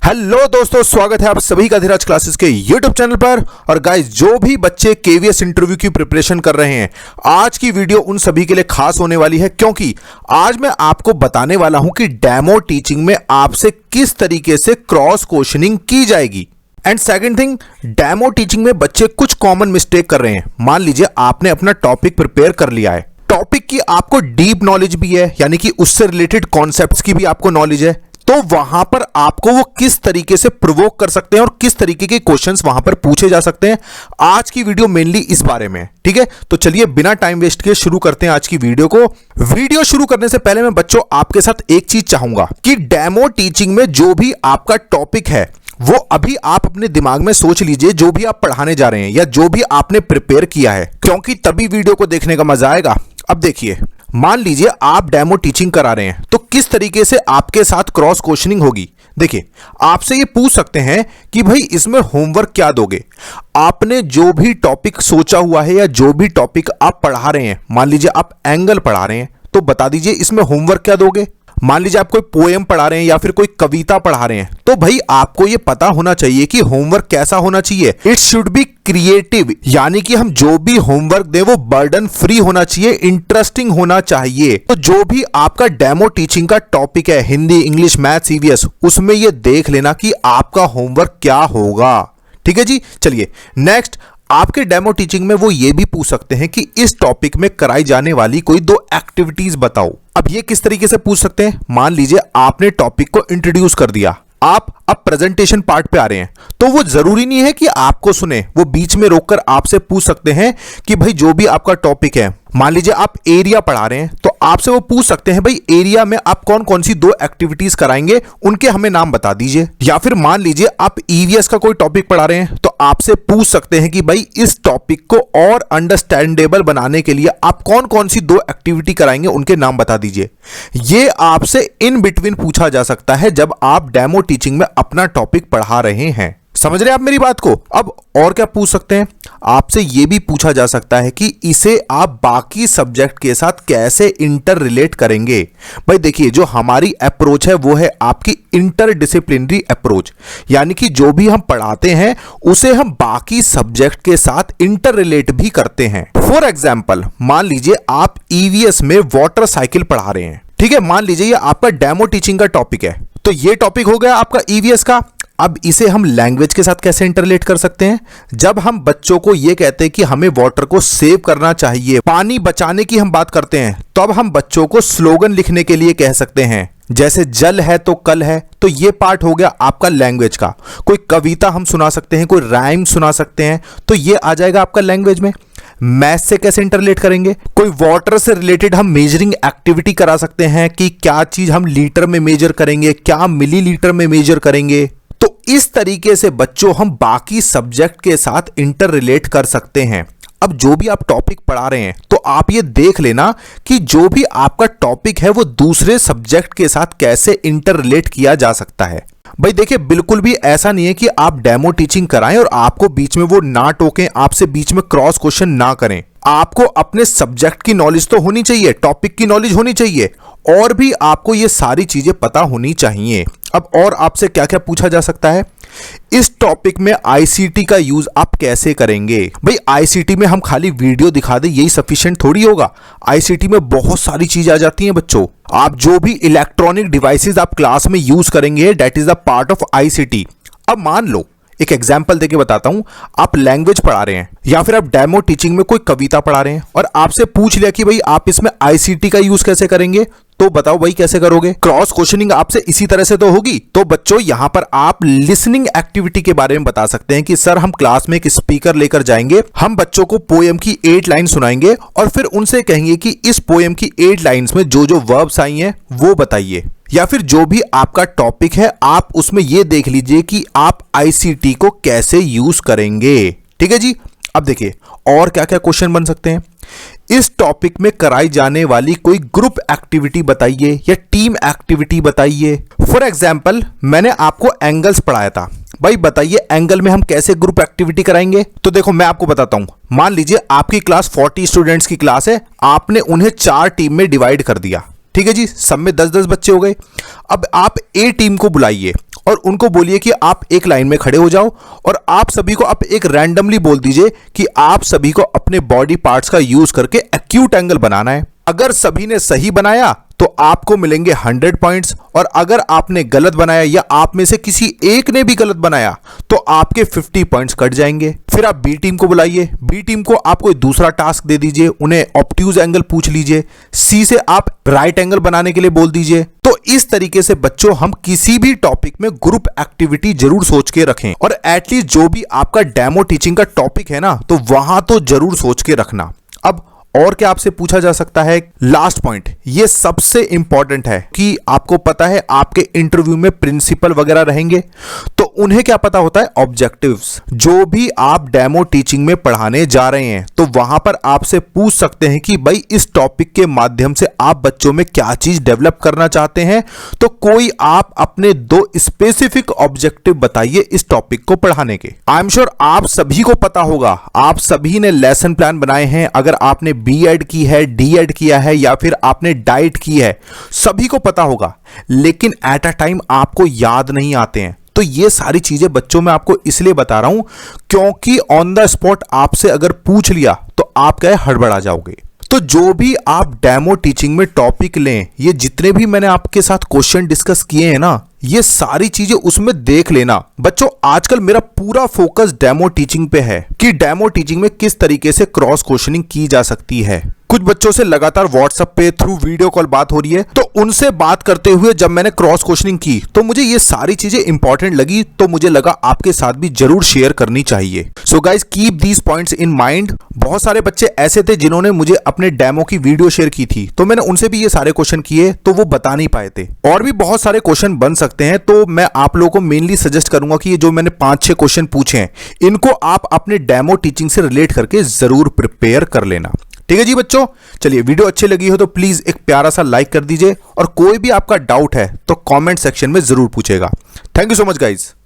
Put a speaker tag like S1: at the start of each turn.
S1: Hello दोस्तों, स्वागत है आप सभी का धीराज क्लासेस के यूट्यूब चैनल पर। और गाइस, जो भी बच्चे केवीएस इंटरव्यू की प्रिपरेशन कर रहे हैं, आज की वीडियो उन सभी के लिए खास होने वाली है, क्योंकि आज मैं आपको बताने वाला हूं कि डेमो टीचिंग में आपसे किस तरीके से क्रॉस क्वेश्चनिंग की जाएगी। And second thing, demo teaching में बच्चे कुछ कॉमन मिस्टेक कर रहे हैं। मान लीजिए आपने अपना टॉपिक प्रिपेयर कर लिया है, टॉपिक की आपको डीप नॉलेज भी है, यानी कि उससे रिलेटेड कॉन्सेप्ट्स की भी आपको नॉलेज है, तो वहां पर आपको वो किस तरीके से प्रोवोक कर सकते हैं और किस तरीके के क्वेश्चंस वहां पर पूछे जा सकते हैं। आज की वीडियो मेनली इस बारे में, ठीक है। तो चलिए बिना टाइम वेस्ट किए शुरू करते हैं आज की वीडियो को। वीडियो शुरू करने से पहले मैं बच्चों आपके साथ एक चीज चाहूंगा कि डेमो टीचिंग में जो भी आपका टॉपिक है वो अभी आप अपने दिमाग में सोच लीजिए, जो भी आप पढ़ाने जा रहे हैं या जो भी आपने प्रिपेयर किया है, क्योंकि तभी वीडियो को देखने का मजा आएगा। अब देखिए, मान लीजिए आप डेमो टीचिंग करा रहे हैं, तो किस तरीके से आपके साथ क्रॉस क्वेश्चनिंग होगी। देखिए, आपसे ये पूछ सकते हैं कि भाई इसमें होमवर्क क्या दोगे। आपने जो भी टॉपिक सोचा हुआ है या जो भी टॉपिक आप पढ़ा रहे हैं, मान लीजिए आप एंगल पढ़ा रहे हैं, तो बता दीजिए इसमें होमवर्क क्या दोगे। मान लीजिए आप कोई पोएम पढ़ा रहे हैं या फिर कोई कविता पढ़ा रहे हैं, तो भाई आपको यह पता होना चाहिए कि होमवर्क कैसा होना चाहिए। इट शुड बी क्रिएटिव, यानी कि हम जो भी होमवर्क दें वो बर्डन फ्री होना चाहिए, इंटरेस्टिंग होना चाहिए। तो जो भी आपका डेमो टीचिंग का टॉपिक है, हिंदी, इंग्लिश, मैथ्स, ईवीएस, उसमें यह देख लेना कि आपका होमवर्क क्या होगा। ठीक है जी। चलिए नेक्स्ट, आपके डेमो टीचिंग में वो ये भी पूछ सकते हैं कि इस टॉपिक में कराई जाने वाली कोई 2 एक्टिविटीज बताओ। अब ये किस तरीके से पूछ सकते हैं, मान लीजिए आपने टॉपिक को इंट्रोड्यूस कर दिया, आप अब प्रेजेंटेशन पार्ट पे आ रहे हैं, तो वो जरूरी नहीं है कि आपको सुने, वो बीच में रोककर आपसे पूछ सकते हैं कि भाई जो भी आपका टॉपिक है, मान लीजिए आप एरिया पढ़ा रहे हैं, तो आपसे वो पूछ सकते हैं भाई एरिया में आप कौन कौन सी 2 एक्टिविटीज कराएंगे, उनके हमें नाम बता दीजिए। या फिर मान लीजिए आप ईवीएस का कोई टॉपिक पढ़ा रहे हैं, तो आपसे पूछ सकते हैं कि भाई इस टॉपिक को और अंडरस्टैंडेबल बनाने के लिए आप कौन कौन सी 2 एक्टिविटी कराएंगे, उनके नाम बता दीजिए। ये आपसे इन बिटवीन पूछा जा सकता है जब आप डेमो टीचिंग में अपना टॉपिक पढ़ा रहे हैं। समझ रहे आप मेरी बात को। अब और क्या पूछ सकते हैं, आपसे यह भी पूछा जा सकता है कि इसे आप बाकी सब्जेक्ट के साथ कैसे इंटर रिलेट करेंगे। भाई देखिए, जो हमारी अप्रोच है वो है आपकी इंटरडिसिप्लिनरी अप्रोच, यानी कि जो भी हम पढ़ाते हैं उसे हम बाकी सब्जेक्ट के साथ इंटर रिलेट भी करते हैं। फॉर एग्जाम्पल, मान लीजिए आप ईवीएस में वाटर साइकिल पढ़ा रहे हैं, ठीक है। मान लीजिए ये आपका डेमो टीचिंग का टॉपिक है, तो ये टॉपिक हो गया आपका ईवीएस का। अब इसे हम लैंग्वेज के साथ कैसे इंटरलेट कर सकते हैं, जब हम बच्चों को यह कहते हैं कि हमें वाटर को सेव करना चाहिए, पानी बचाने की हम बात करते हैं, तो अब हम बच्चों को स्लोगन लिखने के लिए कह सकते हैं, जैसे जल है तो कल है। तो ये पार्ट हो गया आपका लैंग्वेज का। कोई कविता हम सुना सकते हैं, कोई राइम सुना सकते हैं, तो ये आ जाएगा आपका लैंग्वेज में। मैथ से कैसे इंटरलेट करेंगे, कोई वाटर से रिलेटेड हम मेजरिंग एक्टिविटी करा सकते हैं कि क्या चीज हम लीटर में मेजर करेंगे, क्या मिलीलीटर में मेजर करेंगे। तो इस तरीके से बच्चों हम बाकी सब्जेक्ट के साथ इंटर रिलेट कर सकते हैं। अब जो भी आप टॉपिक पढ़ा रहे हैं, तो आप ये देख लेना कि जो भी आपका टॉपिक है वो दूसरे सब्जेक्ट के साथ कैसे इंटर रिलेट किया जा सकता है। भाई देखिए, बिल्कुल भी ऐसा नहीं है कि आप डेमो टीचिंग कराएं और आपको बीच में वो ना टोकें, आपसे बीच में क्रॉस क्वेश्चन ना करें। आपको अपने सब्जेक्ट की नॉलेज तो होनी चाहिए, टॉपिक की नॉलेज होनी चाहिए, और भी आपको ये सारी चीजें पता होनी चाहिए। अब और आपसे क्या क्या पूछा जा सकता है, इस टॉपिक में आईसीटी का यूज आप कैसे करेंगे। भाई आईसीटी में हम खाली वीडियो दिखा दें यही सफिशिएंट थोड़ी होगा। आईसीटी में बहुत सारी चीजें आ जाती हैं बच्चों। आप जो भी इलेक्ट्रॉनिक डिवाइसेस आप क्लास में यूज करेंगे, that is the part of ICT. अब मान लो, एक एग्जाम्पल देके बताता हूं, आप लैंग्वेज पढ़ा रहे हैं या फिर आप डेमो टीचिंग में कोई कविता पढ़ा रहे हैं और आपसे पूछ लिया कि भाई आप इसमें आईसीटी का यूज कैसे करेंगे, तो बताओ भाई कैसे करोगे। क्रॉस क्वेश्चनिंग आपसे इसी तरह से तो होगी। तो बच्चों यहां पर आप लिसनिंग एक्टिविटी के बारे में बता सकते हैं कि सर हम क्लास में एक स्पीकर लेकर जाएंगे, हम बच्चों को पोएम की 8 लाइन सुनाएंगे और फिर उनसे कहेंगे कि इस पोएम की 8 लाइन्स में जो जो वर्ब्स आई हैं वो बताइए। या फिर जो भी आपका टॉपिक है आप उसमें यह देख लीजिए कि आप आईसीटी को कैसे यूज करेंगे। ठीक है जी। अब देखिए और क्या क्या क्वेश्चन बन सकते हैं, इस टॉपिक में कराई जाने वाली कोई ग्रुप एक्टिविटी बताइए या टीम एक्टिविटी बताइए। फॉर एग्जाम्पल, मैंने आपको एंगल्स पढ़ाया था, भाई बताइए एंगल में हम कैसे ग्रुप एक्टिविटी कराएंगे। तो देखो मैं आपको बताता हूं, मान लीजिए आपकी क्लास 40 स्टूडेंट्स की क्लास है, आपने उन्हें 4 टीम में डिवाइड कर दिया, ठीक है जी, सब में 10-10 बच्चे हो गए। अब आप ए टीम को बुलाइए और उनको बोलिए कि आप एक लाइन में खड़े हो जाओ और आप सभी को आप एक रैंडमली बोल दीजिए कि आप सभी को अपने बॉडी पार्ट्स का यूज करके एक्यूट एंगल बनाना है। अगर सभी ने सही बनाया तो आपको मिलेंगे 100 पॉइंट्स, और अगर आपने गलत बनाया या आप में से किसी एक ने भी गलत बनाया तो आपके 50 पॉइंट्स कट जाएंगे। फिर आप बी टीम को बुलाइए, बी टीम को आप कोई दूसरा टास्क दे दीजिए, उन्हें ऑब्ट्यूज एंगल पूछ लीजिए, सी से आप राइट एंगल बनाने के लिए बोल दीजिए। तो इस तरीके से बच्चों हम किसी भी टॉपिक में ग्रुप एक्टिविटी जरूर सोच के रखें, और एटलीस्ट जो भी आपका डेमो टीचिंग का टॉपिक है ना, तो वहां तो जरूर सोच के रखना। अब और क्या आपसे पूछा जा सकता है? लास्ट पॉइंट, ये सबसे इंपॉर्टेंट है कि आपको पता है आपके इंटरव्यू में प्रिंसिपल वगैरह रहेंगे, तो उन्हें क्या पता होता है? ऑब्जेक्टिव्स। जो भी आप डेमो टीचिंग में पढ़ाने जा रहे हैं तो वहां पर आपसे पूछ सकते हैं कि भाई इस टॉपिक के माध्यम से आप बच्चों में क्या चीज डेवलप करना चाहते हैं। तो कोई आप अपने 2 स्पेसिफिक ऑब्जेक्टिव बताइए इस टॉपिक को पढ़ाने के। आई एम श्योर आप सभी को पता होगा, आप सभी ने लेसन प्लान बनाए हैं। अगर आपने बी.एड की है, डी.एड किया है या फिर आपने डाइट की है, सभी को पता होगा, लेकिन एट अ टाइम आपको याद नहीं आते हैं। तो ये सारी चीजें बच्चों में आपको इसलिए बता रहा हूं क्योंकि ऑन द स्पॉट आपसे अगर पूछ लिया तो आप क्या हड़बड़ा जाओगे। तो जो भी आप डेमो टीचिंग में टॉपिक लें, ये जितने भी मैंने आपके साथ क्वेश्चन डिस्कस किए हैं ना, ये सारी चीजें उसमें देख लेना। बच्चों आजकल मेरा पूरा फोकस डेमो टीचिंग पे है कि डेमो टीचिंग में किस तरीके से क्रॉस क्वेश्चनिंग की जा सकती है। कुछ बच्चों से लगातार व्हाट्सएप पे थ्रू वीडियो कॉल बात हो रही है, तो उनसे बात करते हुए जब मैंने क्रॉस क्वेश्चनिंग की तो मुझे ये सारी चीजें इंपॉर्टेंट लगी, तो मुझे लगा आपके साथ भी जरूर शेयर करनी चाहिए। So guys keep these points in mind. बहुत सारे बच्चे ऐसे थे जिन्होंने मुझे अपने डेमो की वीडियो शेयर की थी, तो मैंने उनसे भी ये सारे क्वेश्चन किए, तो वो बता नहीं पाए थे। और भी बहुत सारे क्वेश्चन बन सकते हैं, तो मैं आप लोगों को मेनली सजेस्ट करूंगा कि ये जो मैंने 5-6 क्वेश्चन पूछे हैं, इनको आप अपने डेमो टीचिंग से रिलेट करके जरूर प्रिपेयर कर लेना। ठीक है जी बच्चों, चलिए वीडियो अच्छी लगी हो तो प्लीज एक प्यारा सा लाइक कर दीजिए, और कोई भी आपका डाउट है तो कमेंट सेक्शन में जरूर पूछेगा। Thank you so much guys.